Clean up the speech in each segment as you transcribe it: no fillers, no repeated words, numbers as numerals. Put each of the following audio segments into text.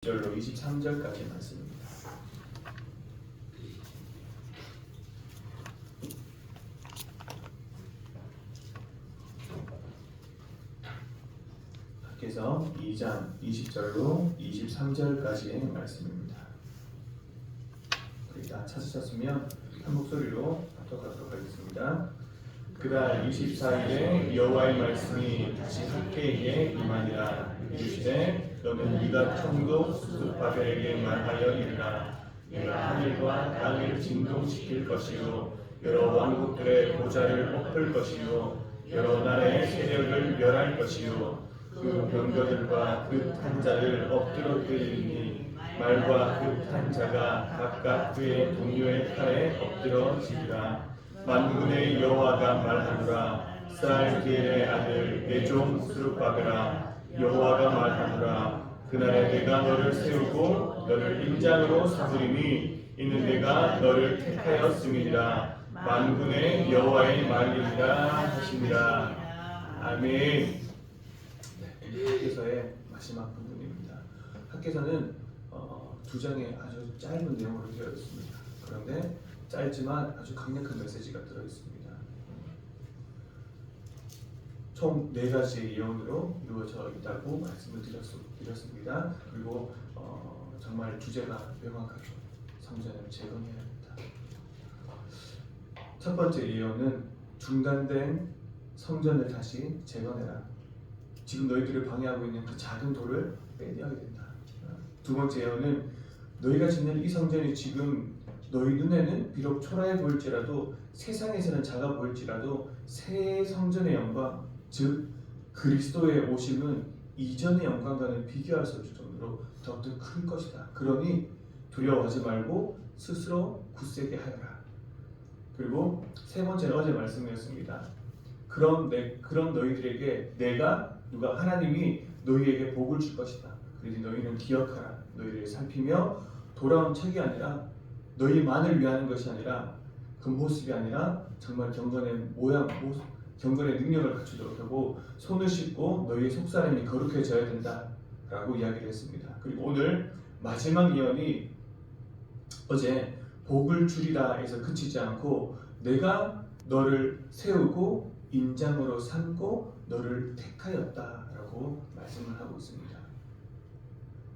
1절로 23절까지 말씀입니다. 밖에서 2장 20절로 23절까지의 말씀입니다. 우리 다 찾으셨으면 한 목소리로 합독하도록 하겠습니다. 그달 24일에 여호와의 말씀이 다시 학개에게 임하니라. 이르시되 너는 유다 총독 스룹바벨에게 말하여 이르라. 내가 하늘과 땅을 진동시킬 것이요 여러 왕국들의 보좌를 엎을 것이요 여러 나라의 세력을 멸할 것이요 그 병거들과 그 탄 자를 엎드러뜨리니 말과 그 탄 자가 각각 그의 동료의 칼에 엎드러지리라. 만군의 여호와가 말하노라. 스알디엘의 아들 내 종 스룹바벨아, 여호와가 말하노라. 그날에 내가 너를 세우고 너를 임장으로 삼으리니 이는 내가 너를 택하였음이니라. 만군의 여호와의 말이니라 하시니라. 아멘. 학개서의 마지막 부분입니다. 학개서는 두 장의 아주 짧은 내용으로 되어 있습니다. 그런데 짧지만 아주 강력한 메시지가 들어 있습니다. 총 4가지의 예언으로 이루어져 있다고 말씀을 드렸습니다. 그리고 정말 주제가 명확하죠. 성전을 재건해야 합니다. 첫 번째 예언은 중단된 성전을 다시 재건해라. 지금 너희들을 방해하고 있는 그 작은 돌을 빼내야 된다. 두 번째 예언은 너희가 짓는 이 성전이 지금 너희 눈에는 비록 초라해 보일지라도 세상에서는 작아 보일지라도 새 성전의 영광, 즉 그리스도의 오심은 이전의 영광과는 비교할 수 없을 정도로 더욱더 클 것이다. 그러니 두려워하지 말고 스스로 굳세게 하여라. 그리고 세 번째는 어제 말씀이었습니다. 그런 너희들에게 누가 하나님이 너희에게 복을 줄 것이다. 그러니 너희는 기억하라. 너희를 살피며 돌아온 척이 아니라 너희만을 위하는 것이 아니라 그 모습이 아니라 정말 경건의 경건의 능력을 갖추도록 하고 손을 씻고 너희의 속사람이 거룩해져야 된다라고 이야기를 했습니다. 그리고 오늘 마지막 예언이 어제 복을 주리라 해서 그치지 않고 내가 너를 세우고 임장으로 삼고 너를 택하였다라고 말씀을 하고 있습니다.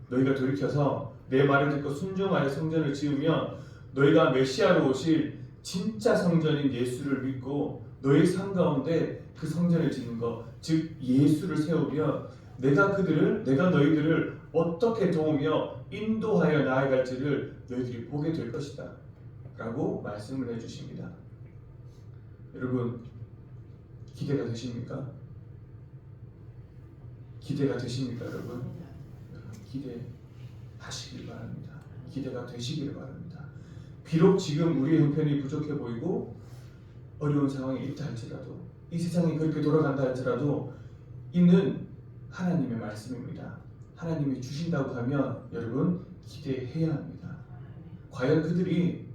너희가 돌이켜서 내 말을 듣고 순종하여 성전을 지으면 너희가 메시아로 오실 진짜 성전인 예수를 믿고 너희 삶 가운데 그 성전을 짓는 것, 즉 예수를 세우며 내가 너희들을 어떻게 도우며 인도하여 나아갈지를 너희들이 보게 될 것이다 라고 말씀을 해주십니다. 여러분 기대가 되십니까? 기대가 되십니까 여러분? 기대하시길 바랍니다. 기대가 되시길 바랍니다. 비록 지금 우리의 형편이 부족해 보이고 어려운 상황이 있다 할지라도 이 세상이 그렇게 돌아간다 할지라도 이는 하나님의 말씀입니다. 하나님이 주신다고 하면 여러분 기대해야 합니다. 과연 그들이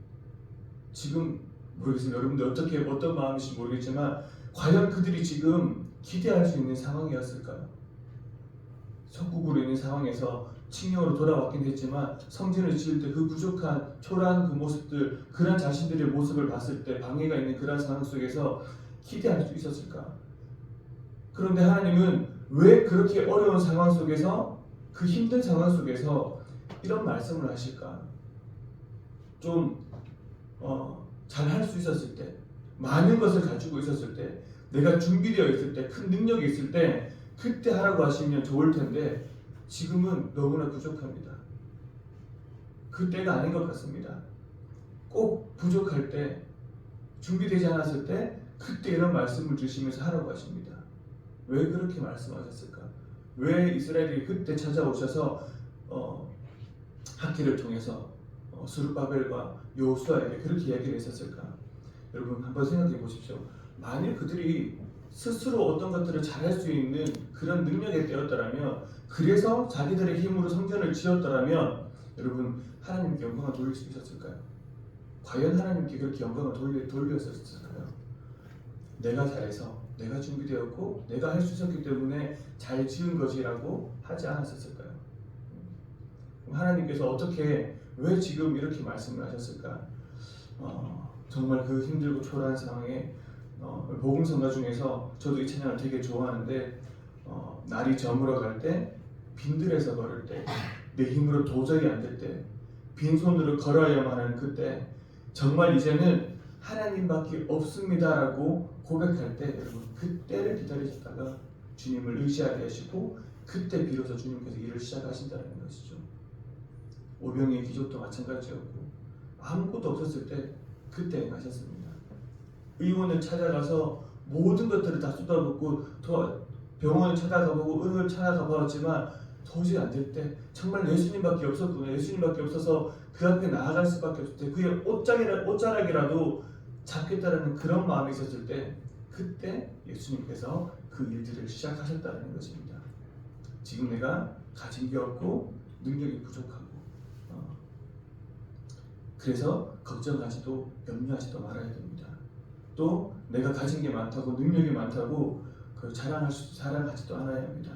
지금 모르겠습니다. 여러분들 어떤 마음이신지 모르겠지만 과연 그들이 지금 기대할 수 있는 상황이었을까요? 속국으로 있는 상황에서 칙령으로 돌아왔긴 했지만 성전을 지을 때 그 부족한 초라한 그 모습들, 그런 자신들의 모습을 봤을 때 방해가 있는 그런 상황 속에서 기대할 수 있었을까? 그런데 하나님은 왜 그렇게 어려운 상황 속에서 그 힘든 상황 속에서 이런 말씀을 하실까? 좀 잘할 수 있었을 때, 많은 것을 가지고 있었을 때, 내가 준비되어 있을 때, 큰 능력이 있을 때 그때 하라고 하시면 좋을 텐데 지금은 너무나 부족합니다. 그때가 아닌 것 같습니다. 꼭 부족할 때, 준비되지 않았을 때 그때 이런 말씀을 주시면서 하라고 하십니다. 왜 그렇게 말씀하셨을까? 왜 이스라엘이 그때 찾아오셔서 학기를 통해서 스룹바벨과 여호수아에게 그렇게 이야기를 했었을까? 여러분 한번 생각해 보십시오. 만일 그들이 스스로 어떤 것들을 잘할 수 있는 그런 능력에 되었더라면, 그래서 자기들의 힘으로 성전을 지었더라면 여러분 하나님께 영광을 돌릴 수 있었을까요? 과연 하나님께 그렇게 영광을 돌렸었을까요? 내가 잘해서, 내가 준비되었고 내가 할 수 있었기 때문에 잘 지은 것이라고 하지 않았었을까요? 하나님께서 어떻게 왜 지금 이렇게 말씀을 하셨을까? 정말 그 힘들고 초라한 상황에 복음 성가 중에서 저도 이 찬양을 되게 좋아하는데 날이 저물어 갈 때 빈들에서 걸을 때 내 힘으로 도저히 안 될 때 빈손으로 걸어야만 하는 그때 정말 이제는 하나님밖에 없습니다라고 고백할 때 여러분 그때를 기다리셨다가 주님을 의지하게 하시고 그때 비로소 주님께서 일을 시작하신다는 것이죠. 오병이의 기적도 마찬가지였고 아무것도 없었을 때 그때 행하셨습니다. 의원을 찾아가서 모든 것들을 다 쏟아붓고 병원을 찾아가보고 의원을 찾아가봤지만 도저히 안 될 때 정말 예수님밖에 없었구나. 예수님밖에 없어서 그 앞에 나아갈 수밖에 없을 때 그의 옷자락이라도 잡겠다라는 그런 마음이 있었을 때 그때 예수님께서 그 일들을 시작하셨다는 것입니다. 지금 내가 가진 게 없고 능력이 부족하고 그래서 걱정하지도 염려하지도 말아야 됩니다. 또 내가 가진 게 많다고 능력이 많다고 자랑하지도 않아야 합니다.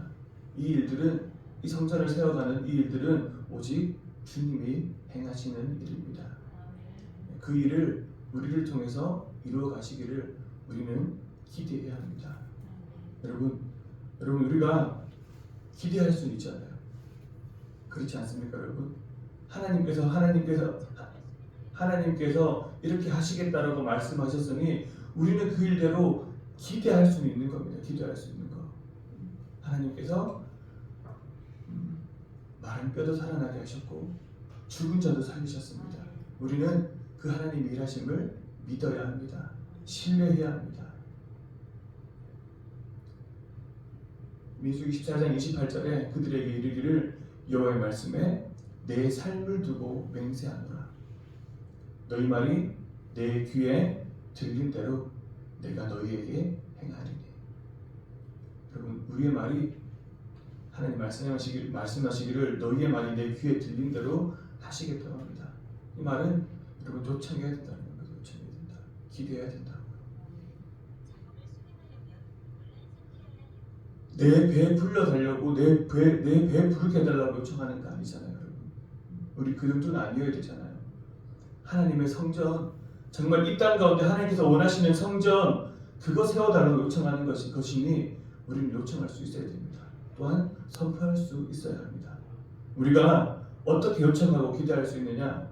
이 일들은 이 성전을 세워가는 이 일들은 오직 주님이 행하시는 일입니다. 그 일을 우리를 통해서 이루어 가시기를 우리는 기대해야 합니다. 여러분 우리가 기대할 수 있잖아요. 그렇지 않습니까, 여러분? 하나님께서 이렇게 하시겠다라고 말씀하셨으니 우리는 그 일대로 기대할 수 있는 겁니다. 기대할 수 있는 거. 하나님께서 마른 뼈도 살아나게 하셨고 죽은 자도 살리셨습니다. 우리는 그 하나님의 일하심을 믿어야 합니다. 신뢰해야 합니다. 민수기 14장 28절에 그들에게 이르기를 여호와의 말씀에 내 삶을 두고 맹세하노라. 너희 말이 내 귀에 들린 대로 내가 너희에게 행하리니. 여러분 우리의 말이 하나님 말씀하시기를 너희의 말이 내 귀에 들린 대로 하시겠다고 합니다. 이 말은 여러분 요청해야 된다는 겁니다. 요청해야 된다. 기대해야 된다고요. 내 배 불러 달려고 내 배 부르게 해달라고 요청하는 거 아니잖아요, 여러분. 우리 그 정도는 아니어야 되잖아요. 하나님의 성전, 정말 이 땅 가운데 하나님께서 원하시는 성전 그거 세워달라고 요청하는 것이니 우리는 요청할 수 있어야 됩니다. 또한 선포할 수 있어야 합니다. 우리가 어떻게 요청하고 기대할 수 있느냐?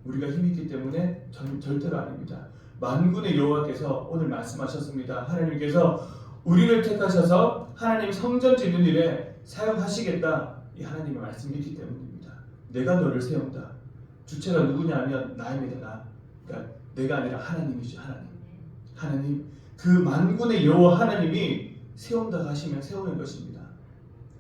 우리가 힘이 있기 때문에 절대로 아닙니다. 만군의 여호와께서 오늘 말씀하셨습니다. 하나님께서 우리를 택하셔서 하나님 성전 짓는 일에 사용하시겠다. 이 하나님의 말씀이 있기 때문입니다. 내가 너를 세운다. 주체가 누구냐면 나입니다. 나. 그러니까 내가 아니라 하나님이죠. 하나님. 그 만군의 여호와 하나님이 세운다고 하시면 세우는 것입니다.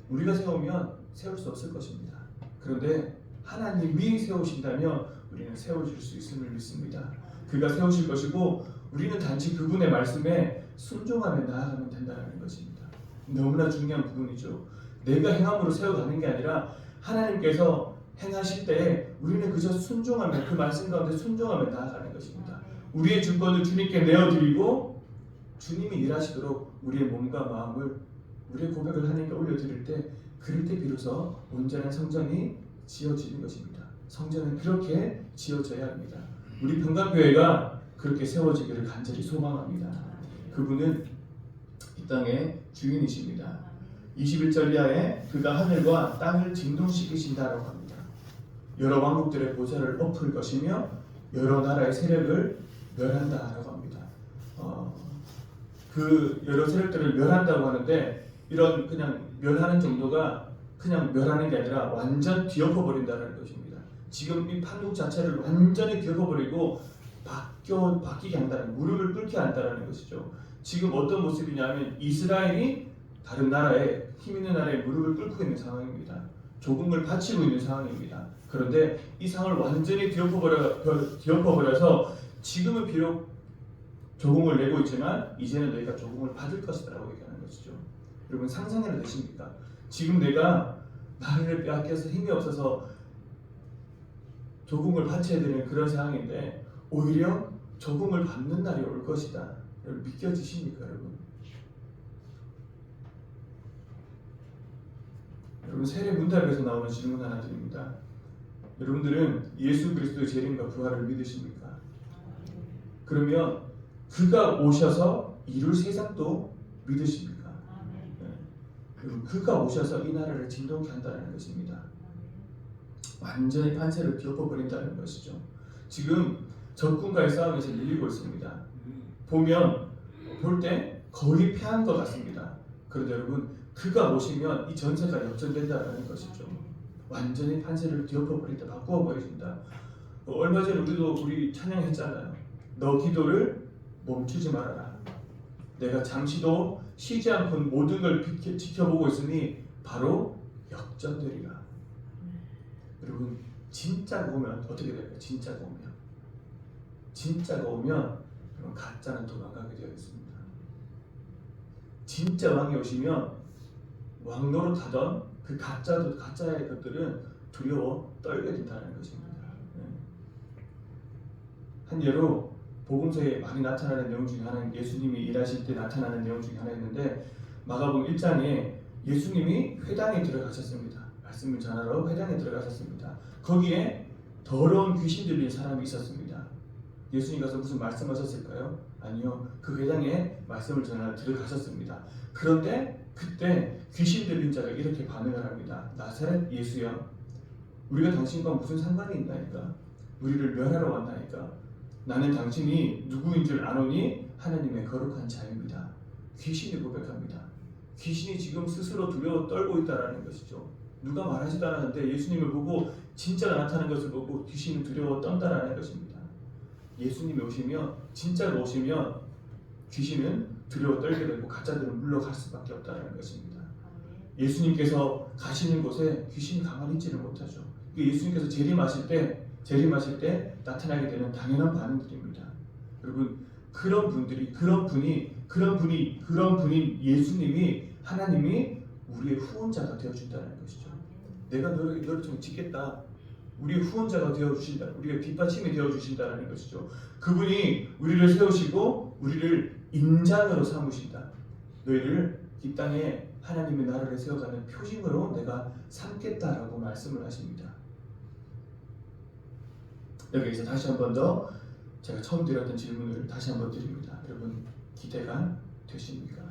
우리가 세우면 세울 수 없을 것입니다. 그런데 하나님이 세우신다면 우리는 세워질 수 있음을 믿습니다. 그가 세우실 것이고 우리는 단지 그분의 말씀에 순종하며 나아가면 된다는 것입니다. 너무나 중요한 부분이죠. 내가 행함으로 세워가는 게 아니라 하나님께서 행하실 때 우리는 그저 순종하며 그 말씀 가운데 순종하며 나아가는 것입니다. 우리의 주권을 주님께 내어드리고 주님이 일하시도록 우리의 몸과 마음을 우리의 고백을 하나님께 올려드릴 때 그럴 때 비로소 온전한 성전이 지어지는 것입니다. 성전은 그렇게 지어져야 합니다. 우리 평강교회가 그렇게 세워지기를 간절히 소망합니다. 그분은 이 땅의 주인이십니다. 21절 이하에 그가 하늘과 땅을 진동시키신다라고 합니다. 여러 왕국들의 보좌를 엎을 것이며 여러 나라의 세력을 멸한다라고 합니다. 그 여러 세력들을 멸한다고 하는데 이런 그냥 멸하는 정도가 그냥 멸하는 게 아니라 완전 뒤엎어버린다는 것입니다. 지금 이 판국 자체를 완전히 뒤엎어버리고 바뀌게 한다는, 무릎을 꿇게 한다는 것이죠. 지금 어떤 모습이냐면 이스라엘이 다른 나라에, 힘 있는 나라에 무릎을 꿇고 있는 상황입니다. 조공을 바치고 있는 상황입니다. 그런데 이 상황을 완전히 뒤엎어버려서 지금은 비록 조공을 내고 있지만 이제는 너희가 조공을 받을 것이다 라고 얘기하는 것이죠. 여러분 상상해도 되십니까? 지금 내가 나를 빼앗겨서 힘이 없어서 조공을 바쳐야 되는 그런 상황인데 오히려 조공을 받는 날이 올 것이다. 여러분 믿겨지십니까, 여러분? 여러분 세례 문답에서 나오는 질문 하나 드립니다. 여러분들은 예수 그리스도의 재림과 부활을 믿으십니까? 그러면 그가 오셔서 이룰 세상도 믿으십니까? 네. 그가 오셔서 이 나라를 진동케 한다는 것입니다. 완전히 판세를 뒤엎어버린다는 것이죠. 지금 적군과의 싸움에서 밀리고 있습니다. 볼 때 거의 패한 것 같습니다. 그런데 여러분, 그가 오시면 이 전세가 역전된다는 것이죠. 완전히 판세를 뒤엎어버린다, 바꾸어버리신다. 얼마 전에 우리 찬양했잖아요. 너 기도를 멈추지 말아라. 내가 잠시도 쉬지 않고 모든 걸 지켜보고 있으니 바로 역전되리라. 여러분, 진짜가 오면 어떻게 될까요? 진짜가 오면 가짜는 도망가게 되어 있습니다. 진짜 왕이 오시면 왕 노릇하던 그 가짜의 것들은 두려워 떨게 된다는 것입니다. 한 예로 복음서에 많이 나타나는 내용 중에 하나는 예수님이 일하실 때 나타나는 내용 중에 하나였는데, 마가복음 1장에 예수님이 회당에 들어가셨습니다. 말씀을 전하러 회당에 들어가셨습니다. 거기에 더러운 귀신 들린 사람이 있었습니다. 예수님 가서 무슨 말씀하셨을까요? 아니요, 그 회당에 말씀을 전하러 들어가셨습니다. 그런데 그때 귀신 들린 자가 이렇게 반응을 합니다. 나사렛 예수여, 우리가 당신과 무슨 상관이 있나이까? 우리를 멸하러 왔나이까? 나는 당신이 누구인 줄 아노니 하나님의 거룩한 자입니다. 귀신이 고백합니다. 귀신이 지금 스스로 두려워 떨고 있다는 것이죠. 누가 말하지도 않았는데 예수님을 보고 진짜가 나타나는 것을 보고 귀신은 두려워 떤다라는 것입니다. 예수님이 오시면, 진짜로 오시면 귀신은 두려워 떨게 되고 가짜들은 물러갈 수밖에 없다는 것입니다. 예수님께서 가시는 곳에 귀신이 가만히 있지를 못하죠. 예수님께서 재림하실 때 나타나게 되는 당연한 반응들입니다. 여러분, 그런 분인 예수님이, 하나님이 우리의 후원자가 되어준다는 것이죠. 내가 너를 좀 짓겠다. 우리의 후원자가 되어주신다. 우리의 뒷받침이 되어주신다는 것이죠. 그분이 우리를 세우시고 우리를 인장으로 삼으신다. 너희를 이 땅에 하나님의 나라를 세워가는 표징으로 내가 삼겠다라고 말씀을 하십니다. 여기서 다시 한 번 더 제가 처음 드렸던 질문을 다시 한 번 드립니다. 여러분, 기대가 되십니까?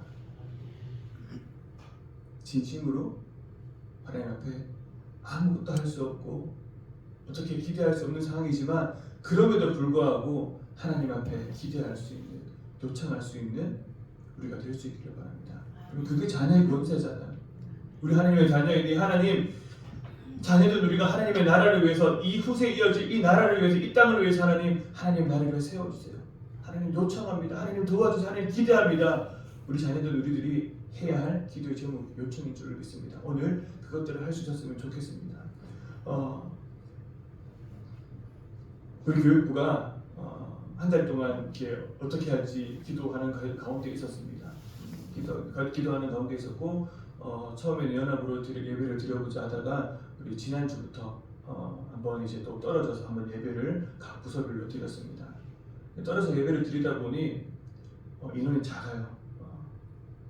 진심으로 하나님 앞에 아무것도 할 수 없고 어떻게 기대할 수 없는 상황이지만, 그럼에도 불구하고 하나님 앞에 기대할 수 있는, 요청할 수 있는 우리가 될 수 있기를 바랍니다. 그리고 그게 자녀의 권세잖아요. 우리 하나님의 자녀이니 하나님 자녀들, 우리가 하나님의 나라를 위해서, 이 후세에 이어질 이 나라를 위해서, 이 땅을 위해서 하나님 나라를 세워주세요. 하나님 요청합니다. 하나님 도와주세요. 하나님 기대합니다. 우리 자녀들, 우리들이 해야 할 기도의 제목, 요청인 줄 믿습니다. 오늘 그것들을 할 수 있었으면 좋겠습니다. 우리 교육부가 한 달 동안 이렇게 어떻게 할지 기도하는 가운데 있었습니다. 기도하는 가운데 있었고, 처음에는 연합으로 예배를 드려보자 하다가 우리 지난주부터 한번 이제 또 떨어져서 한번 예배를 각 부서별로 드렸습니다. 떨어져서 예배를 드리다 보니 인원이 작아요.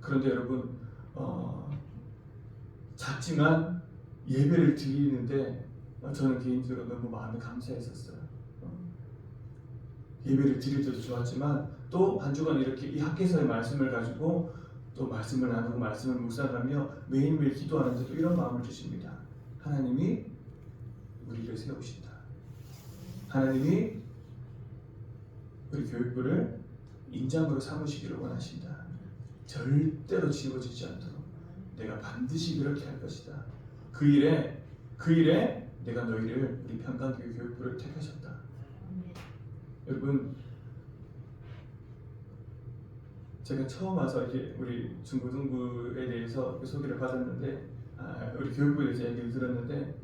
그런데 여러분, 작지만 예배를 드리는데 저는 개인적으로 너무 마음이 감사했었어요. 예배를 드릴 때도 좋았지만 또 한 주간 이렇게 이 학계서의 말씀을 가지고 또 말씀을 나누고 말씀을 묵상하며 매일매일 기도하는데도 이런 마음을 주십니다. 하나님이 우리를 세우신다. 하나님이 우리 교육부를 인장으로 삼으시기를 원하신다. 절대로 지워지지 않도록 내가 반드시 그렇게 할 것이다. 그 일에 내가 너희를, 우리 평강교회 교육부를 택하셨다. 여러분, 제가 처음 와서 이렇게 우리 중고등부에 대해서 소개를 받았는데, 우리 교육부에 대해서 얘기를 들었는데,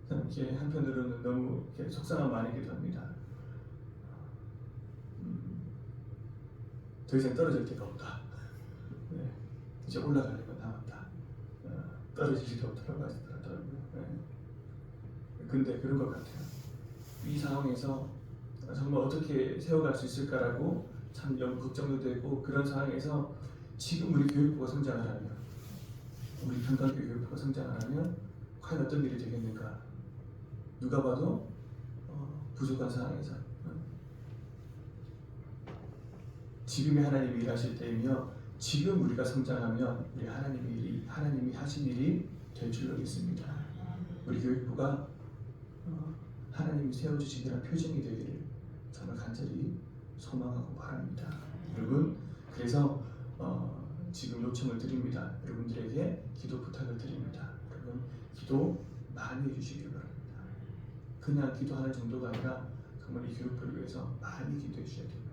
이렇게 한편으로는 너무 이렇게 속상한 마음이기도 합니다. 더 이상 떨어질 데가 없다. 네, 이제 올라갈 데가 남았다. 떨어질 데 없다고 하시더라고요. 네. 근데 그런 것 같아요. 이 상황에서 정말 어떻게 세워갈 수 있을까라고 참 걱정도 되고, 그런 상황에서 지금 우리 교육부가 성장하려면, 우리 평강교회 교육부가 성장하려면 과연 어떤 일이 되겠는가? 누가 봐도 부족한 상황에서 지금의 하나님이 일하실 때이며 지금 우리가 성장하면 우리 하나님이 하신 일이 될 줄로 믿습니다. 우리 교육부가 하나님이 세워주신 그런 표징이 되기를 정말 간절히 소망하고 바랍니다. 여러분, 그래서 지금 요청을 드립니다. 여러분들에게 기도 부탁을 드립니다. 여러분, 기도 많이 해주시기 바랍니다. 그냥 기도하는 정도가 아니라 정말 이 교육부를 위해서 많이 기도해 주셔야 됩니다.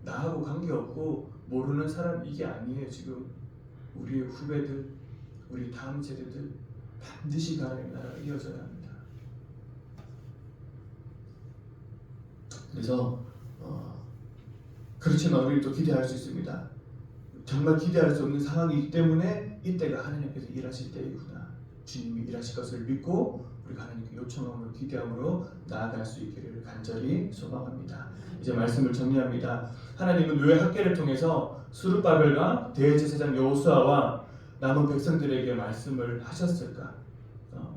나하고 관계없고 모르는 사람 이게 아니에요. 지금 우리의 후배들, 우리 다음 세대들 반드시 하나님의 나라가 이어져야 합니다. 그래서 그렇지만 우리는 또 기대할 수 있습니다. 정말 기대할 수 없는 상황이기 때문에 이때가 하나님께서 일하실 때이구나, 주님이 일하실 것을 믿고 우리가 하나님께 요청함으로 기대함으로 나아갈 수 있기를 간절히 소망합니다. 이제 말씀을 정리합니다. 하나님은 왜 학계를 통해서 스룹바벨과 대제사장 여호수아와 남은 백성들에게 말씀을 하셨을까?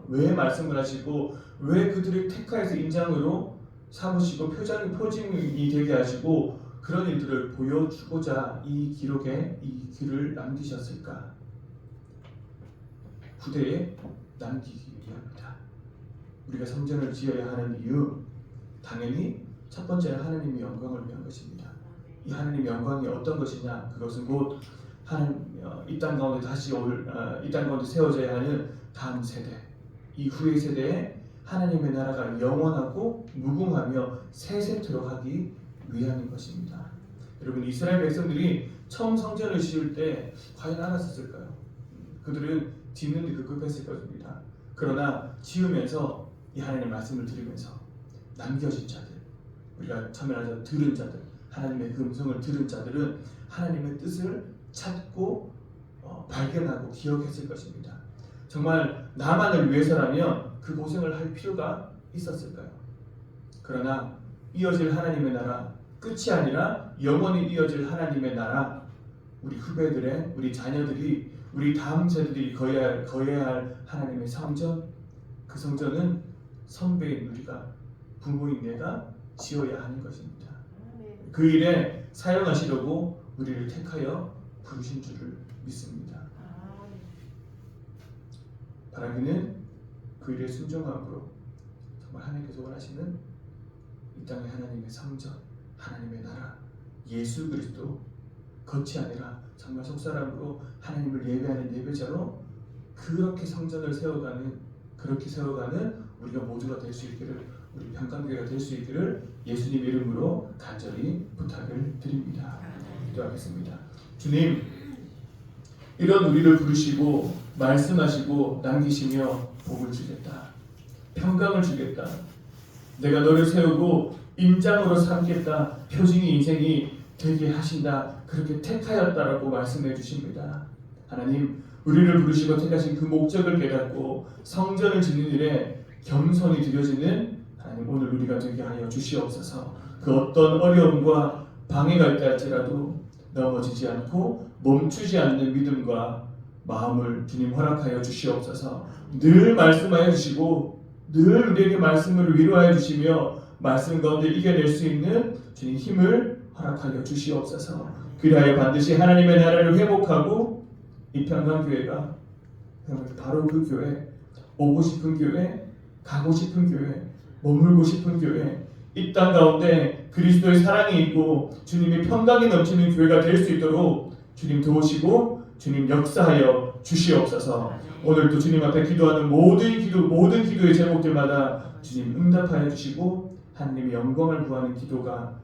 왜 말씀을 하시고 왜 그들을 택하여서 인장으로 삼으시고 표징이 되게 하시고 그런 일들을 보여주고자 이 기록에 이 글을 남기셨을까? 후대에 남기기 위함이다. 우리가 성전을 지어야 하는 이유, 당연히 첫 번째는 하나님의 영광을 위한 것입니다. 이 하나님의 영광이 어떤 것이냐? 그것은 곧 이 땅 가운데 이 땅 가운데 세워져야 하는 다음 세대, 이 후의 세대에 하나님의 나라가 영원하고 무궁하며 세세토록 하기 위함인 것입니다. 여러분, 이스라엘 백성들이 처음 성전을 지을 때 과연 알았을까요? 그들은 짓는 데 급급했을 것입니다. 그러나 지으면서 이 하나님의 말씀을 들으면서 남겨진 자들, 우리가 처음에 들은 자들, 하나님의 그 음성을 들은 자들은 하나님의 뜻을 찾고 발견하고 기억했을 것입니다. 정말 나만을 위해서라면 그 고생을 할 필요가 있었을까요? 그러나 이어질 하나님의 나라, 끝이 아니라 영원히 이어질 하나님의 나라, 우리 후배들의, 우리 자녀들이, 우리 다음 세대들이 거해야 할 하나님의 성전, 그 성전은 선배인 우리가, 부모인 내가 지어야 하는 것입니다. 그 일에 사용하시려고 우리를 택하여 부르신 줄을 믿습니다. 바라기는 그 일에 순종함으로 정말 하나님께서 원하시는 이 땅의 하나님의 성전, 하나님의 나라, 예수 그리스도, 겉이 아니라 정말 속사람으로 하나님을 예배하는 예배자로 그렇게 성전을 그렇게 세워가는 우리가 모두가 될 수 있기를, 우리 평강교회가 될 수 있기를 예수님 이름으로 간절히 부탁을 드립니다. 기도하겠습니다. 주님, 이런 우리를 부르시고 말씀하시고 남기시며 복을 주겠다, 평강을 주겠다, 내가 너를 세우고 임장으로 삼겠다, 표징이 인생이 되게 하신다, 그렇게 택하였다라고 말씀해 주십니다. 하나님, 우리를 부르시고 택하신 그 목적을 깨닫고 성전을 짓는 일에 겸손히 드려지는 하나님, 오늘 우리가 되게 하여 주시옵소서. 그 어떤 어려움과 방해가 있다 할지라도 넘어지지 않고 멈추지 않는 믿음과 마음을 주님 허락하여 주시옵소서. 늘 말씀하여 주시고 늘 우리에게 말씀을 위로하여 주시며 말씀 가운데 이겨낼 수 있는 주님 힘을 허락하여 주시옵소서. 그리하여 반드시 하나님의 나라를 회복하고 이 평강교회가 바로 그 교회, 오고 싶은 교회, 가고 싶은 교회, 머물고 싶은 교회, 이 땅 가운데 그리스도의 사랑이 있고 주님의 평강이 넘치는 교회가 될 수 있도록 주님 도우시고 주님 역사하여 주시옵소서. 오늘도 주님 앞에 기도하는 모든 기도의 제목들마다 주님 응답하여 주시고 하나님의 영광을 구하는 기도가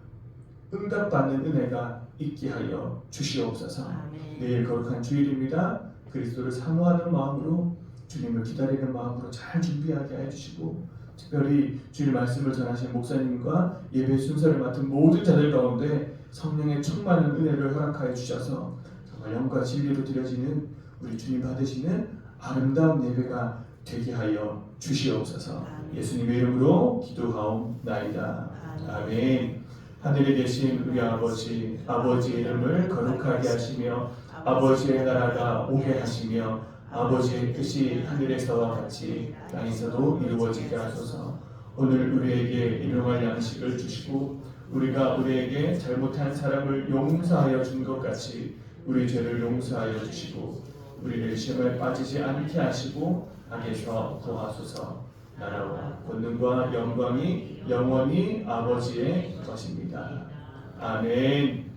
응답받는 은혜가 있게 하여 주시옵소서. 내일 거룩한 주일입니다. 그리스도를 사모하는 마음으로, 주님을 기다리는 마음으로 잘 준비하게 해주시고, 특별히 주일 말씀을 전하신 목사님과 예배 순서를 맡은 모든 자들 가운데 성령의 충만한 은혜를 허락하여 주셔서 정말 영과 진리로 드려지는 우리 주님 받으시는 아름다운 예배가 되게 하여 주시옵소서. 예수님의 이름으로 기도하옵나이다. 아멘. 하늘에 계신 우리 아버지의 이름을 거룩하게 하시며 아버지의 나라가 오게 하시며 아버지의 뜻이 하늘에서와 같이 땅에서도 이루어지게 하소서. 오늘 우리에게 일용할 양식을 주시고 우리가 우리에게 잘못한 사람을 용서하여 준 것 같이 우리 죄를 용서하여 주시고 우리를 시험에 빠지지 않게 하시고 악에서 구하소서. 나라와 권능과 영광이 영원히 아버지의 것입니다. 아멘.